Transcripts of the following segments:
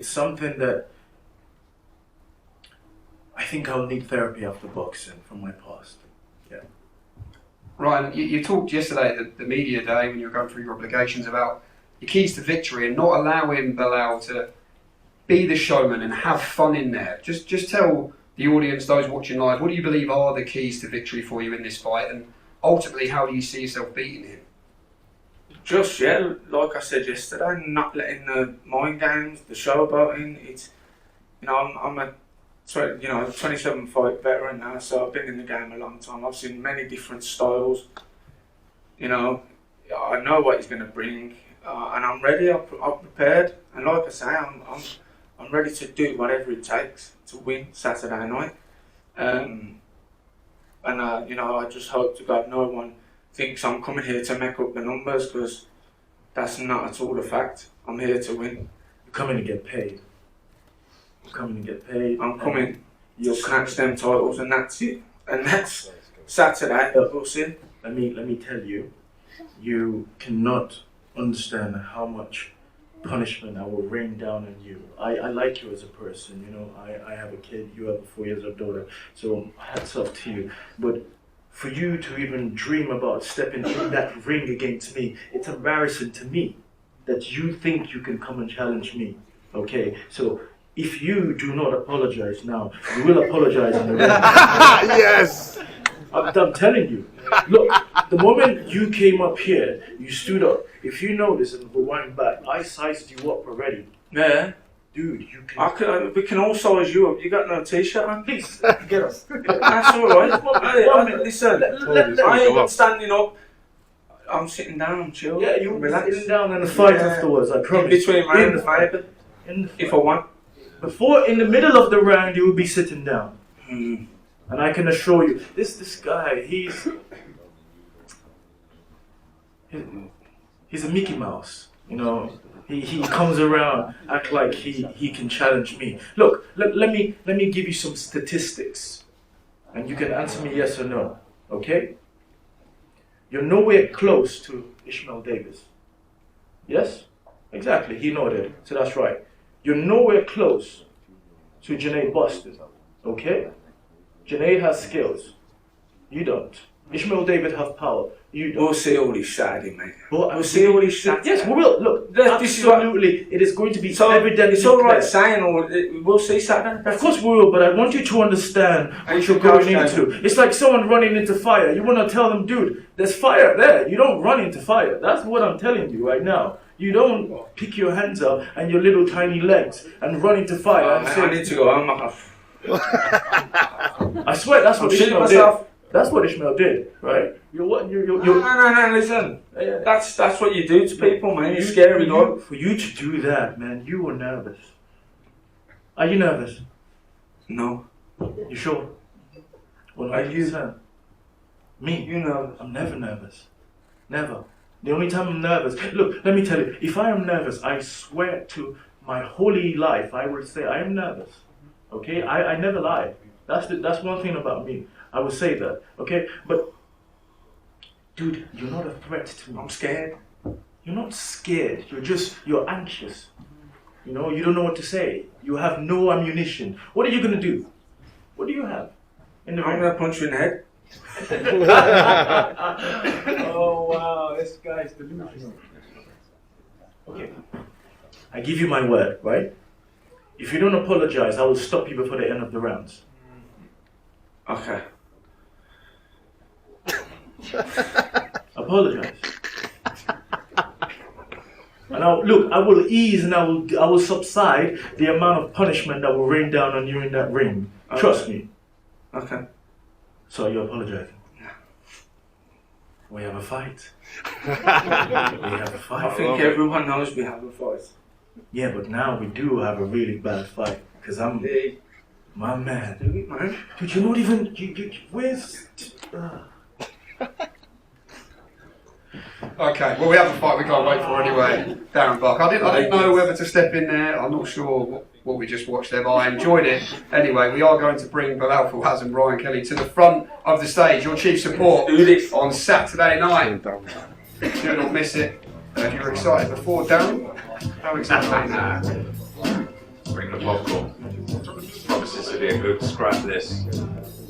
It's something that I think I'll need therapy after boxing from my past. Yeah. Ryan, you talked yesterday at the media day when you were going through your obligations about your keys to victory and not allowing Bilal to be the showman and have fun in there. Just tell the audience, those watching live, what do you believe are the keys to victory for you in this fight, and ultimately how do you see yourself beating him? Just, yeah, like I said yesterday, not letting the mind games, the showboating. It's, I'm a 27 fight veteran now, so I've been in the game a long time. I've seen many different styles. I know what he's going to bring, and I'm ready. I'm prepared, and like I say, I'm ready to do whatever it takes to win Saturday night. I just hope to God no one thinks I'm coming here to make up the numbers, because that's not at all the fact. I'm here to win. You're coming to get paid. You're coming to get paid. I'm coming to snatch them titles, and that's it. And that's Saturday. We'll see. Let me tell you, you cannot understand how much punishment I will rain down on you. I like you as a person. I have a kid. You have a 4 years old daughter. So hats off to you. But for you to even dream about stepping in that ring against me, it's embarrassing to me that you think you can come and challenge me. Okay, so if you do not apologize now, you will apologize in the ring. Yes! I'm telling you. Look, the moment you came up here, you stood up. If you notice and rewind back, I sized you up already. Yeah. Dude, you can... We can all size you up. You got no t-shirt on? Please, get us. That's alright. Listen, I ain't standing up. I'm sitting down, chill. Yeah, you'll be sitting down in the fight afterwards, I promise. Between round and five. If I want. In the middle of the round, you will be sitting down. Mm. And I can assure you, this guy, he's a Mickey Mouse. He comes around, act like he can challenge me. Look, let me give you some statistics, and you can answer me yes or no. Okay? You're nowhere close to Ishmael Davis. Yes? Exactly. He nodded. So that's right. You're nowhere close to Janae Boston. Okay? Janae has skills. You don't. Ishmael David have power. You don't. We'll see all this Saturday, mate. We'll see all this Saturday. Yes, we will. Look, absolutely, it is going to be evident. It's all right saying we'll see Saturday. Of course we will, but I want you to understand what you're going into. It's like someone running into fire. You want to tell them, dude, there's fire there. You don't run into fire. That's what I'm telling you right now. You don't pick your hands up and your little tiny legs and run into fire. I need to go home. I swear that's what Ishmael did. That's what Ishmael did, right? You're No, listen. That's what you do to people, man. You're scary, dog. For you to do that, man, you were nervous. Are you nervous? No. You sure? Well, are you? Me? You nervous? I'm never nervous. Never. The only time I'm nervous... Look, let me tell you. If I am nervous, I swear to my holy life, I will say I am nervous. Okay? I never lie. That's one thing about me. I will say that, okay? But, dude, you're not a threat to me. I'm scared. You're not scared. You're anxious. You don't know what to say. You have no ammunition. What are you going to do? What do you have in the ring? I'm going to punch you in the head. Oh, wow. This guy's delusional. Okay. I give you my word, right? If you don't apologize, I will stop you before the end of the rounds. Okay. Apologize. And I will ease and I will subside the amount of punishment that will rain down on you in that ring. Okay. Trust me. Okay. So you're apologizing? Yeah. We have a fight. We have a fight. I think everyone knows we have a fight. Yeah, but now we do have a really bad fight. Because I'm... My man. Dude, you're not even... where's... Okay, well we have a fight we can't wait for anyway. Darren Buck. I didn't know whether to step in there. I'm not sure what we just watched there, but I enjoyed it. Anyway, we are going to bring Bilal Fawaz and Ryan Kelly to the front of the stage. Your chief support on Saturday night. Do not miss it. If you were excited before, Darren, how excited are you now? the popcorn. Promises to be a good scrap list.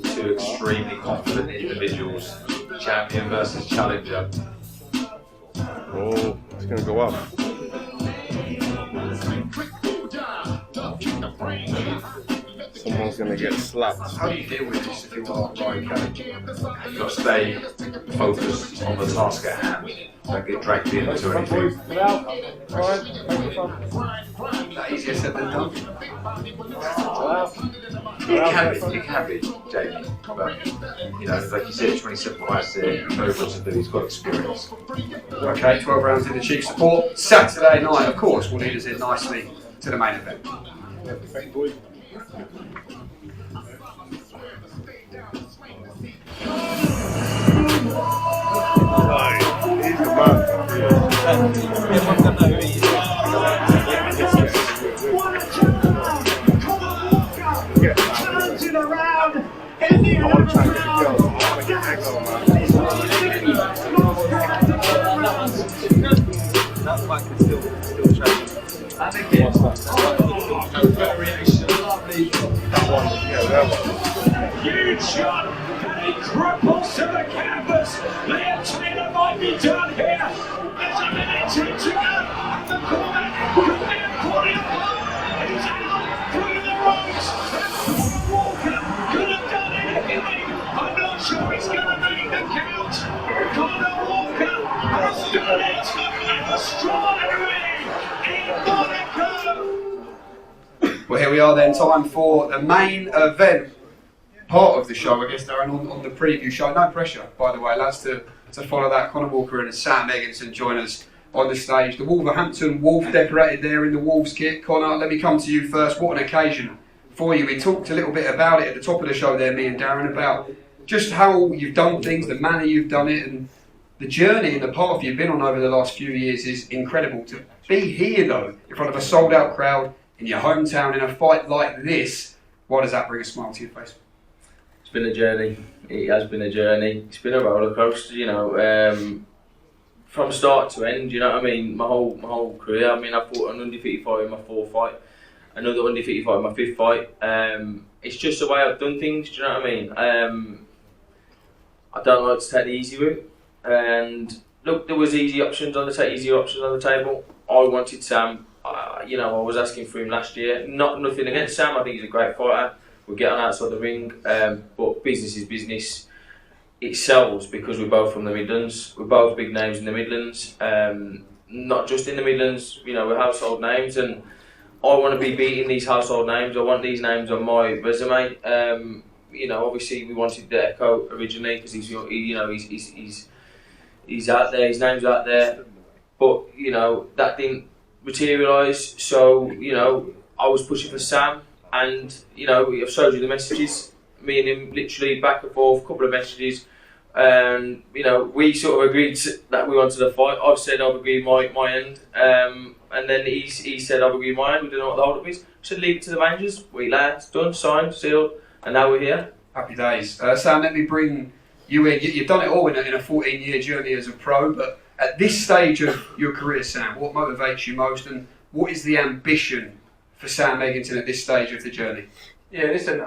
Two extremely confident individuals. Champion versus challenger. Oh, it's going to go up. Someone's going to get slapped. How do you deal with this if you are Ryan Kelly? You've got to stay focused on the task at hand. Don't get dragged into anything. That easier said than done. It can be, Jamie. But, you know, like you said, 27 fights there, you know what to do, he's got experience. Okay, 12 rounds in the chief support. Saturday night, of course, will lead us in nicely to the main event. He's the man. I want to try and get the girls. I want to get eggs on, man. That fight can still travel. I think it's variation. That one, yeah, that one. Huge shot, and he cripples to the canvas. The Antonina might be done here. There's a minute to go, and the corner could be a corner. He's out through the ropes. Walker could have done anything. I'm not sure he's going to make the count. Conor Walker has done it extraordinarily in Monaco. Well, here we are then, time for the main event part of the show, I guess, Darren, on the preview show. No pressure, by the way, lads, to follow that. Conor Walker and Sam Eggington join us on the stage. The Wolverhampton Wolf decorated there in the Wolves kit. Conor, let me come to you first. What an occasion for you. We talked a little bit about it at the top of the show there, me and Darren, about just how you've done things, the manner you've done it, and the journey and the path you've been on over the last few years is incredible. To be here, though, in front of a sold-out crowd, in your hometown, in a fight like this, why does that bring a smile to your face? It's been a journey. It has been a journey. It's been a roller coaster, you know, from start to end. You know what I mean? My whole career. I mean, I fought an undefeated fight in my fourth fight, another undefeated fight in my fifth fight. It's just the way I've done things. Do you know what I mean? I don't like to take the easy route. And look, there was easy options on the table. I wanted Sam. You know, I was asking for him last year. Nothing against Sam. I think he's a great fighter. We'll get on outside the ring, but business is business. It sells because we're both from the Midlands. We're both big names in the Midlands. Not just in the Midlands, you know, we're household names, and I want to be beating these household names. I want these names on my resume. You know, obviously we wanted the Echo originally because he's out there. His name's out there, but you know that didn't materialise. So you know, I was pushing for Sam. And, you know, I've showed you the messages, me and him literally back and forth, a couple of messages. And, you know, we sort of agreed that we wanted a fight. I've said I've agreed my end. And then he said I've agreed my end. We don't know what the hold up is. I said leave it to the managers. We lads, done, signed, sealed, and now we're here. Happy days. Sam, let me bring you in. You've done it all in a 14-year journey as a pro, but at this stage of your career, Sam, what motivates you most, and what is the ambition for Sam Eggington at this stage of the journey? Yeah, listen,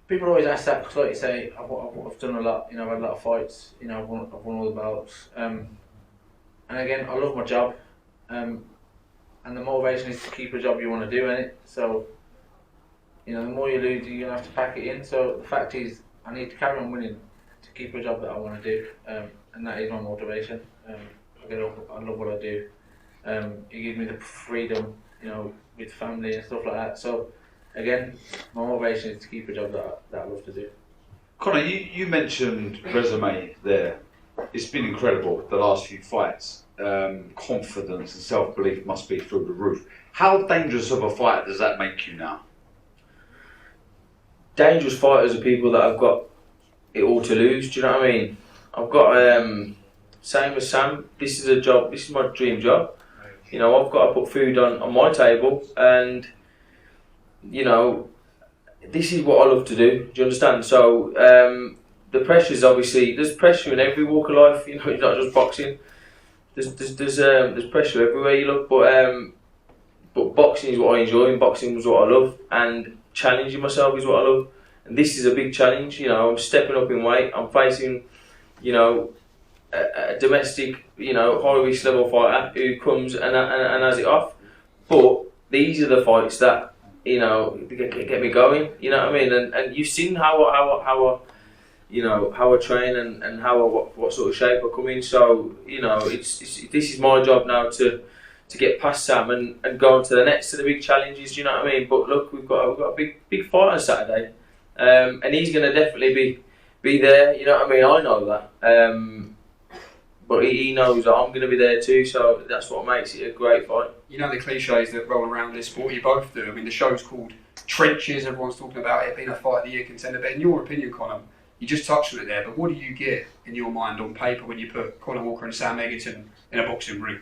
people always ask that because, like you say, I've done a lot. You know, I've had a lot of fights. You know, I've won all the belts. And again, I love my job. And the motivation is to keep a job you want to do, innit? So, you know, the more you lose, you're gonna have to pack it in. So the fact is, I need to carry on winning to keep a job that I want to do, and that is my motivation. I love what I do. It gives me the freedom, you know, with family and stuff like that. So again, my motivation is to keep a job that I love to do. Conor, you mentioned resume there. It's been incredible the last few fights. Confidence and self-belief must be through the roof. How dangerous of a fighter does that make you now? Dangerous fighters are people that have got it all to lose. Do you know what I mean? I've got same as Sam. This is a job. This is my dream job. You know, I've got to put food on my table, and you know, this is what I love to do. Do you understand? So the pressure is obviously, there's pressure in every walk of life. You know, it's not just boxing. There's pressure everywhere you look. But but boxing is what I enjoy, and boxing was what I love, and challenging myself is what I love. And this is a big challenge. You know, I'm stepping up in weight. I'm facing, you know, a domestic, you know, high risk level fighter who comes and has it off. But these are the fights that, you know, get me going. You know what I mean? And you've seen how I train and what sort of shape I come in. So, you know, this is my job now to get past Sam and go on to the next, to the big challenges. Do you know what I mean? But look, we've got a big fight on Saturday, and he's going to definitely be there. You know what I mean? I know that. But he knows that I'm going to be there too, so that's what makes it a great fight. You know the cliches that roll around this sport, you both do. I mean, the show's called Trenches, everyone's talking about it being a fight of the year contender. But in your opinion, Conor, you just touched on it there, but what do you get in your mind on paper when you put Conor Walker and Sam Eggington in a boxing ring?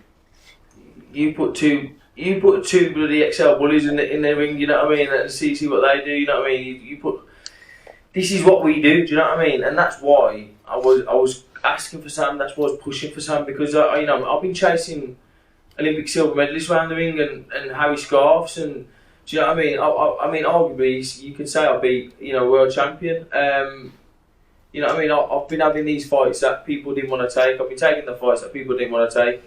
You put two bloody XL bullies in the ring, you know what I mean, and see what they do, you know what I mean. You put, this is what we do you know what I mean, and that's why I was asking for Sam. That's why I was pushing for Sam, because I've been chasing Olympic silver medalists around the ring and Harry Scarfs, and do you know what I mean? I mean, arguably you could say I'll be, you know, world champion. You know what I mean? I've been having these fights that people didn't want to take. I've been taking the fights that people didn't want to take,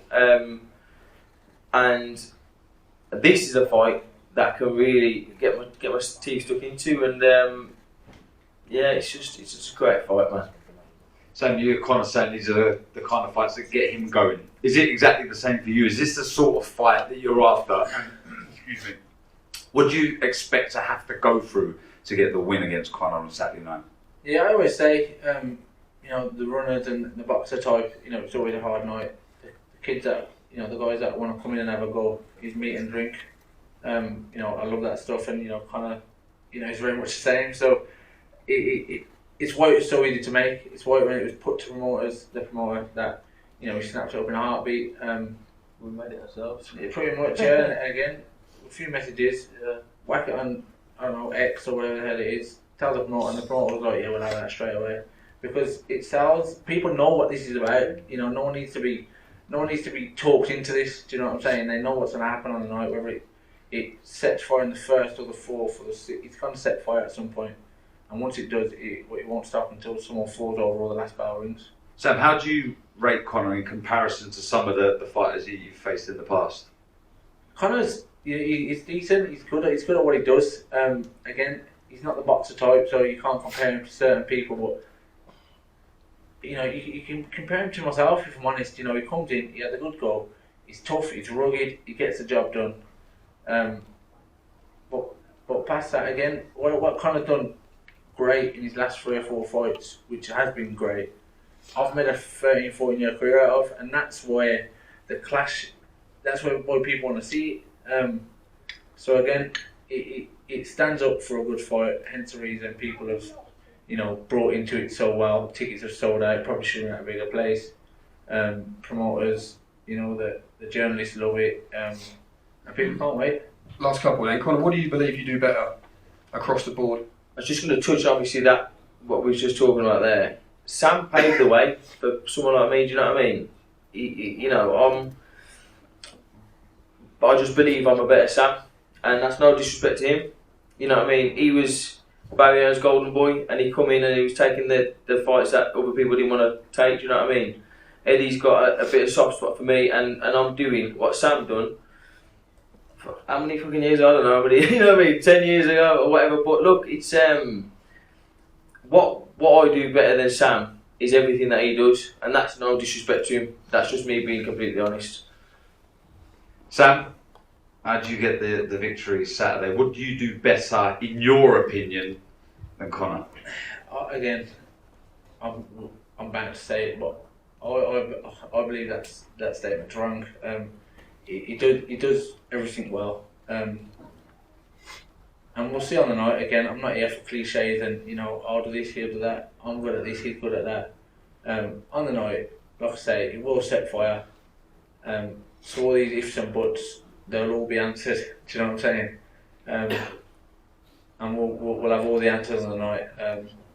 and this is a fight that can really get my teeth stuck into, and yeah, it's just a great fight, man. Sam, you're kind of saying these are the kind of fights that get him going. Is it exactly the same for you? Is this the sort of fight that you're after? Excuse me. What do you expect to have to go through to get the win against Conor on Saturday night? Yeah, I always say, you know, the runners and the boxer type, you know, it's always a hard night. The kids that, you know, the guys that want to come in and have a go, is meat and drink. You know, I love that stuff, and, you know, Conor, you know, it's very much the same. So it's why it was so easy to make. It's why when it was put to the promoter that, you know, we snapped it up in a heartbeat. We made it ourselves. Pretty much, yeah. And again, a few messages, whack it on, I don't know, X or whatever the hell it is. Tell the promoter, and the promoter was like, yeah, we'll have that straight away, because it sells. People know what this is about. You know, no one needs to be talked into this. Do you know what I'm saying? They know what's going to happen on the night, whether it sets fire in the first or the fourth or the sixth. It's going to set fire at some point, and once it does, it won't stop until someone falls over or the last bell rings. Sam, how do you rate Conor in comparison to some of the fighters you've faced in the past? Conor's, he's decent. He's good at what he does. Again, he's not the boxer type, so you can't compare him to certain people. But you know, you can compare him to myself, if I'm honest. You know, he comes in, he has a good go. He's tough, he's rugged, he gets the job done. But past that, again, what Conor's done great in his last 3 or 4 fights, which has been great, I've made a 13, 14 year career out of, and that's where the clash, that's why people want to see it. So again, it stands up for a good fight, hence the reason people have, you know, brought into it so well. Tickets have sold out, probably should have been at a bigger place. Promoters, you know, the journalists love it, and people can't wait. Last couple then, Conor, what do you believe you do better across the board? I was just going to touch, obviously, that what we were just talking about there. Sam paved the way for someone like me. Do you know what I mean? You know, I just believe I'm a better Sam, and that's no disrespect to him. You know what I mean? He was Barry Hearn's golden boy, and he come in and he was taking the fights that other people didn't want to take. Do you know what I mean? Eddie's got a bit of soft spot for me, and I'm doing what Sam done. How many fucking years? I don't know, but you know what I mean? 10 years ago or whatever. But look, it's what I do better than Sam is everything that he does, and that's no disrespect to him. That's just me being completely honest. Sam, how do you get the victory Saturday? What do you do better, in your opinion, than Conor? Again, I'm bound to say it, but I believe that statement's wrong. He does everything well, and we'll see on the night. Again, I'm not here for cliches and, you know, I'll do this, he'll do that. I'm good at this, he's good at that. On the night, like I say, it will set fire. So all these ifs and buts, they'll all be answered. Do you know what I'm saying? And we'll have all the answers on the night.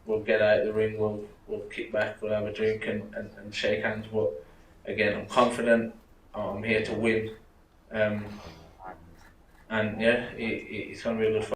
We'll get out of the ring, we'll kick back, we'll have a drink and shake hands. But again, I'm confident. I'm here to win. and yeah, it's going to be a good fight.